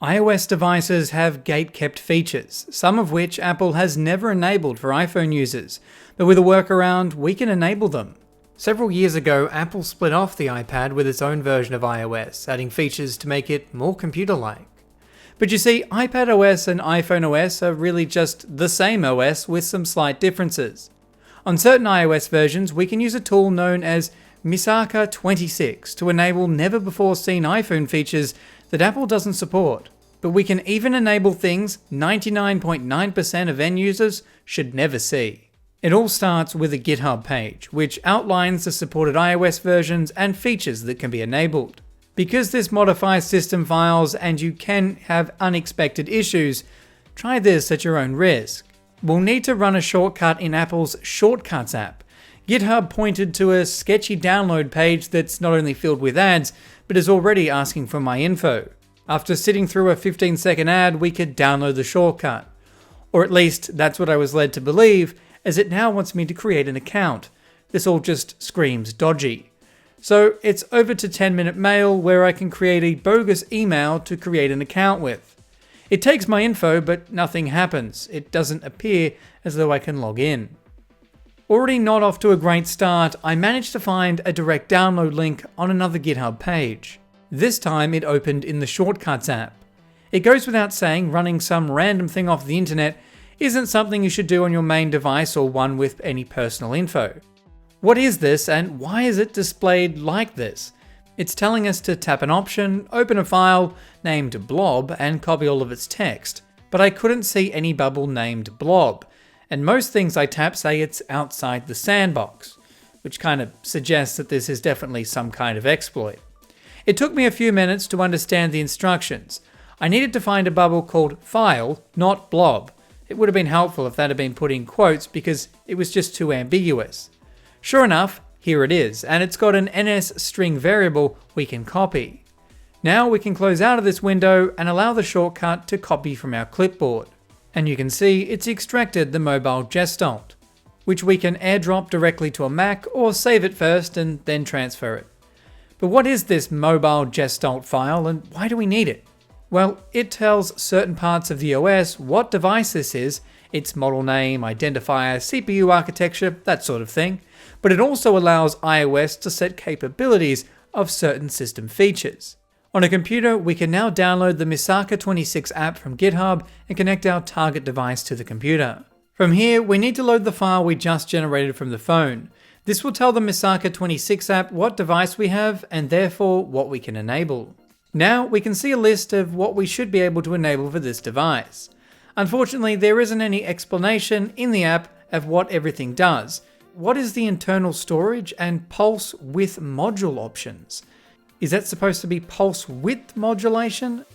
iOS devices have gate-kept features, some of which Apple has never enabled for iPhone users, but with a workaround, we can enable them. Several years ago, Apple split off the iPad with its own version of iOS, adding features to make it more computer-like. But you see, iPadOS and iPhoneOS are really just the same OS with some slight differences. On certain iOS versions, we can use a tool known as Misaka26 to enable never-before-seen iPhone features that Apple doesn't support. But we can even enable things 99.9% of end users should never see. It all starts with a GitHub page, which outlines the supported iOS versions and features that can be enabled. Because this modifies system files and you can have unexpected issues, try this at your own risk. We'll need to run a shortcut in Apple's Shortcuts app. GitHub pointed to a sketchy download page that's not only filled with ads, but is already asking for my info. After sitting through a 15-second ad, we could download the shortcut. Or at least, that's what I was led to believe, as it now wants me to create an account. This all just screams dodgy. So it's over to 10-minute mail where I can create a bogus email to create an account with. It takes my info, but nothing happens. It doesn't appear as though I can log in. Already not off to a great start, I managed to find a direct download link on another GitHub page. This time it opened in the Shortcuts app. It goes without saying running some random thing off the internet isn't something you should do on your main device or one with any personal info. What is this and why is it displayed like this? It's telling us to tap an option, open a file named blob and copy all of its text, but I couldn't see any bubble named blob. And most things I tap say it's outside the sandbox, which kind of suggests that this is definitely some kind of exploit. It took me a few minutes to understand the instructions. I needed to find a bubble called file, not blob. It would have been helpful if that had been put in quotes because it was just too ambiguous. Sure enough, here it is, and it's got an NS string variable we can copy. Now we can close out of this window and allow the shortcut to copy from our clipboard. And you can see it's extracted the mobile gestalt, which we can airdrop directly to a Mac or save it first and then transfer it. But what is this mobile gestalt file and why do we need it? Well, it tells certain parts of the OS what device this is, its model name, identifier, CPU architecture, that sort of thing. But it also allows iOS to set capabilities of certain system features. On a computer, we can now download the Misaka26 app from GitHub and connect our target device to the computer. From here, we need to load the file we just generated from the phone. This will tell the Misaka26 app what device we have and therefore what we can enable. Now we can see a list of what we should be able to enable for this device. Unfortunately, there isn't any explanation in the app of what everything does. What is the internal storage and pulse width module options? Is that supposed to be pulse width modulation?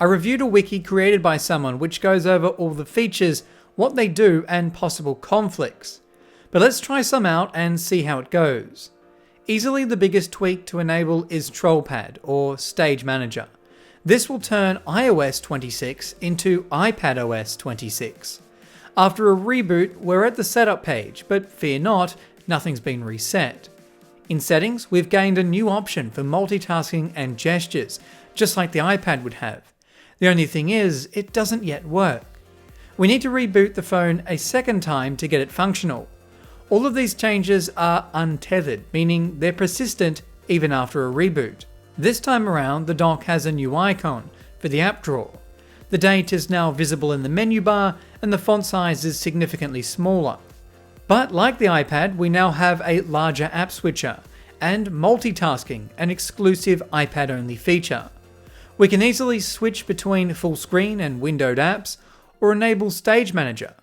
I reviewed a wiki created by someone which goes over all the features, what they do, and possible conflicts. But let's try some out and see how it goes. Easily the biggest tweak to enable is Trollpad or Stage Manager. This will turn iOS 26 into iPadOS 26. After a reboot, we're at the setup page, but fear not, nothing's been reset. In settings, we've gained a new option for multitasking and gestures, just like the iPad would have. The only thing is, it doesn't yet work. We need to reboot the phone a second time to get it functional. All of these changes are untethered, meaning they're persistent even after a reboot. This time around, the dock has a new icon for the app drawer. The date is now visible in the menu bar and the font size is significantly smaller. But like the iPad, we now have a larger app switcher and multitasking, an exclusive iPad-only feature. We can easily switch between full screen and windowed apps or enable Stage Manager.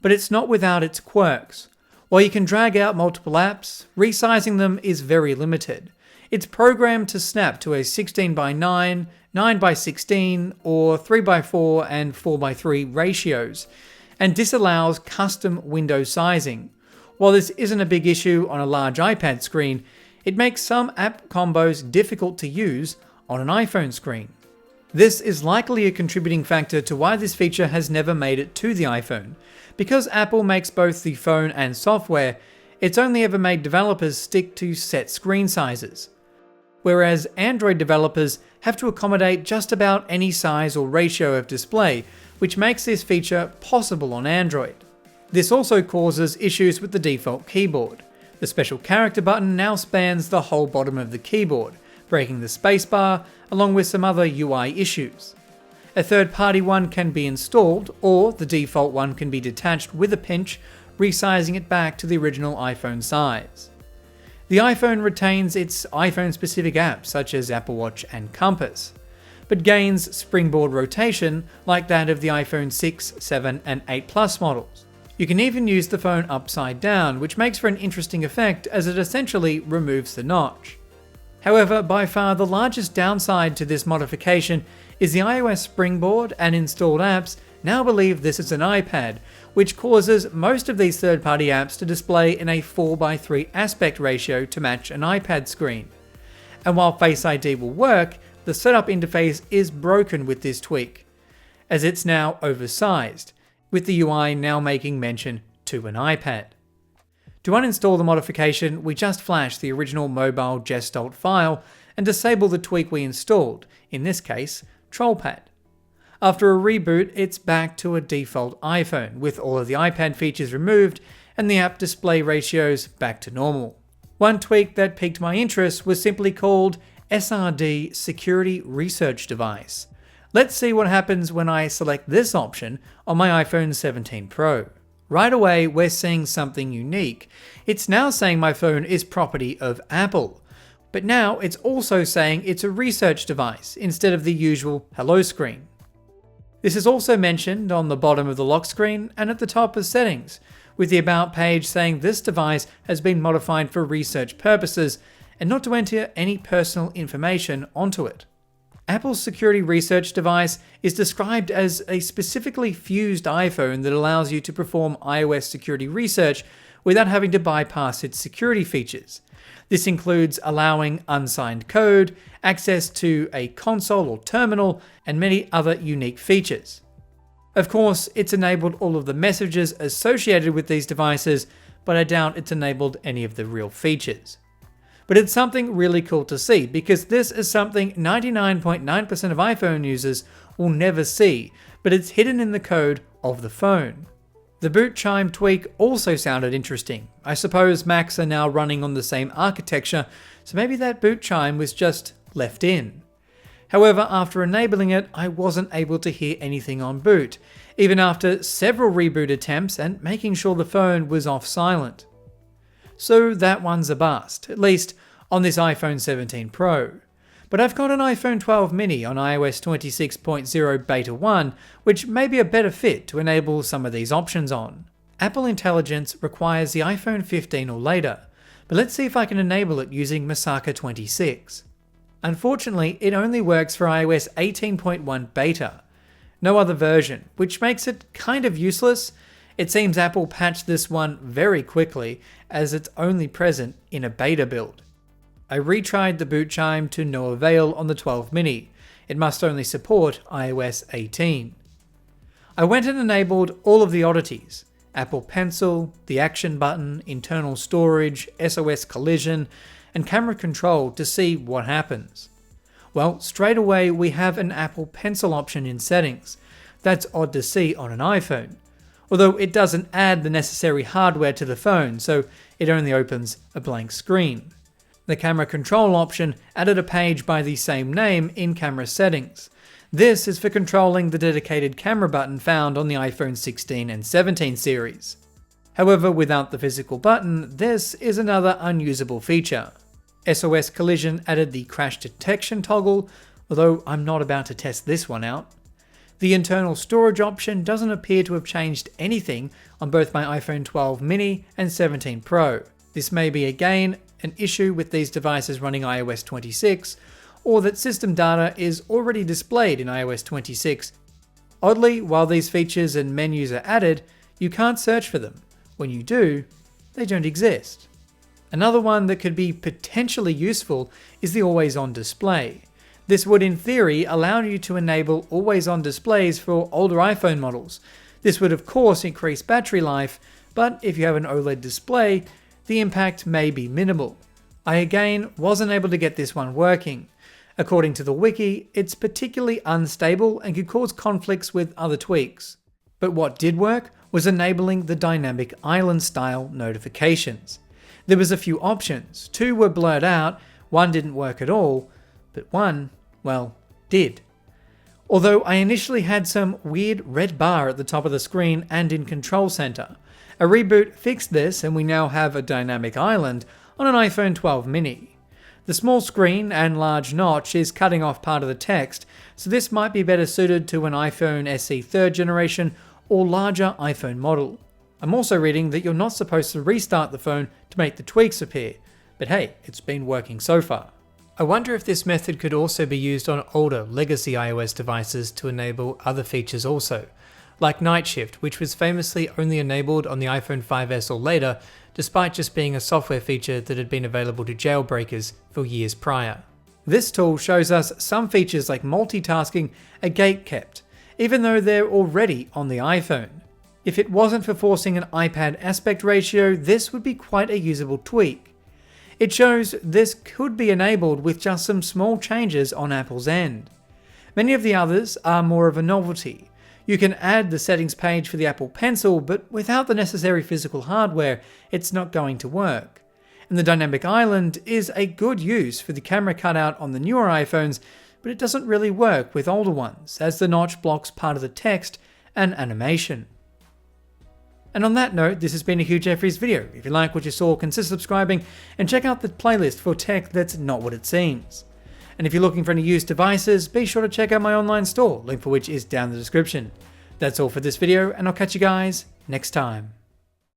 But it's not without its quirks. While you can drag out multiple apps, resizing them is very limited. It's programmed to snap to a 16:9, 9:16, or 3:4 and 4:3 ratios, and disallows custom window sizing. While this isn't a big issue on a large iPad screen, it makes some app combos difficult to use on an iPhone screen. This is likely a contributing factor to why this feature has never made it to the iPhone. Because Apple makes both the phone and software, it's only ever made developers stick to set screen sizes. whereas Android developers have to accommodate just about any size or ratio of display, which makes this feature possible on Android. This also causes issues with the default keyboard. The special character button now spans the whole bottom of the keyboard, breaking the spacebar, along with some other UI issues. A third-party one can be installed, or the default one can be detached with a pinch, resizing it back to the original iPhone size. The iPhone retains its iPhone-specific apps such as Apple Watch and Compass, but gains springboard rotation like that of the iPhone 6, 7 and 8 Plus models. You can even use the phone upside down, which makes for an interesting effect as it essentially removes the notch. However, by far the largest downside to this modification is the iOS springboard and installed apps now believe this is an iPad, which causes most of these third-party apps to display in a 4:3 aspect ratio to match an iPad screen. And while Face ID will work, the setup interface is broken with this tweak, as it's now oversized, with the UI now making mention to an iPad. To uninstall the modification, we just flash the original mobile Gestalt file and disable the tweak we installed, in this case, TrollPad. After a reboot, it's back to a default iPhone, with all of the iPad features removed and the app display ratios back to normal. One tweak that piqued my interest was simply called SRD Security Research Device. Let's see what happens when I select this option on my iPhone 17 Pro. Right away, we're seeing something unique. It's now saying my phone is property of Apple, but now it's also saying it's a research device instead of the usual hello screen. This is also mentioned on the bottom of the lock screen and at the top of settings, with the About page saying this device has been modified for research purposes and not to enter any personal information onto it. Apple's security research device is described as a specifically fused iPhone that allows you to perform iOS security research without having to bypass its security features. This includes allowing unsigned code, access to a console or terminal, and many other unique features. Of course, it's enabled all of the messages associated with these devices, but I doubt it's enabled any of the real features. But it's something really cool to see, because this is something 99.9% of iPhone users will never see, but it's hidden in the code of the phone. The boot chime tweak also sounded interesting. I suppose Macs are now running on the same architecture, so maybe that boot chime was just left in. However, after enabling it, I wasn't able to hear anything on boot, even after several reboot attempts and making sure the phone was off silent. So that one's a bust, at least on this iPhone 17 Pro. But I've got an iPhone 12 mini on iOS 26.0 Beta 1, which may be a better fit to enable some of these options on. Apple Intelligence requires the iPhone 15 or later, but let's see if I can enable it using Masaka 26. Unfortunately, it only works for iOS 18.1 Beta, no other version, which makes it kind of useless. It seems Apple patched this one very quickly, as it's only present in a beta build. I retried the boot chime to no avail on the 12 mini. It must only support iOS 18. I went and enabled all of the oddities: Apple Pencil, the action button, internal storage, SOS collision, and camera control to see what happens. Well, straight away we have an Apple Pencil option in settings. That's odd to see on an iPhone, although it doesn't add the necessary hardware to the phone, so it only opens a blank screen. The camera control option added a page by the same name in camera settings. This is for controlling the dedicated camera button found on the iPhone 16 and 17 series. However, without the physical button, this is another unusable feature. SOS Collision added the crash detection toggle, although I'm not about to test this one out. The internal storage option doesn't appear to have changed anything on both my iPhone 12 mini and 17 Pro. This may be again an issue with these devices running iOS 26, or that system data is already displayed in iOS 26. Oddly, while these features and menus are added, you can't search for them. When you do, they don't exist. Another one that could be potentially useful is the always-on display. This would in theory allow you to enable always-on displays for older iPhone models. This would of course increase battery life, but if you have an OLED display, the impact may be minimal. I again wasn't able to get this one working. According to the wiki, it's particularly unstable and could cause conflicts with other tweaks. But what did work was enabling the dynamic island style notifications. There was a few options, 2 were blurred out, 1 didn't work at all, but 1, well, did. Although I initially had some weird red bar at the top of the screen and in Control Center, a reboot fixed this and we now have a dynamic island on an iPhone 12 mini. The small screen and large notch is cutting off part of the text, so this might be better suited to an iPhone SE 3rd generation or larger iPhone model. I'm also reading that you're not supposed to restart the phone to make the tweaks appear, but hey, it's been working so far. I wonder if this method could also be used on older legacy iOS devices to enable other features also, like Night Shift, which was famously only enabled on the iPhone 5S or later, despite just being a software feature that had been available to jailbreakers for years prior. This tool shows us some features like multitasking are gate-kept, even though they're already on the iPhone. If it wasn't for forcing an iPad aspect ratio, this would be quite a usable tweak. It shows this could be enabled with just some small changes on Apple's end. Many of the others are more of a novelty. You can add the settings page for the Apple Pencil, but without the necessary physical hardware, it's not going to work. And the dynamic island is a good use for the camera cutout on the newer iPhones, but it doesn't really work with older ones, as the notch blocks part of the text and animation. And on that note, this has been a Hugh Jeffries video. If you like what you saw, consider subscribing and check out the playlist for tech that's not what it seems. And if you're looking for any used devices, be sure to check out my online store, link for which is down in the description. That's all for this video, and I'll catch you guys next time.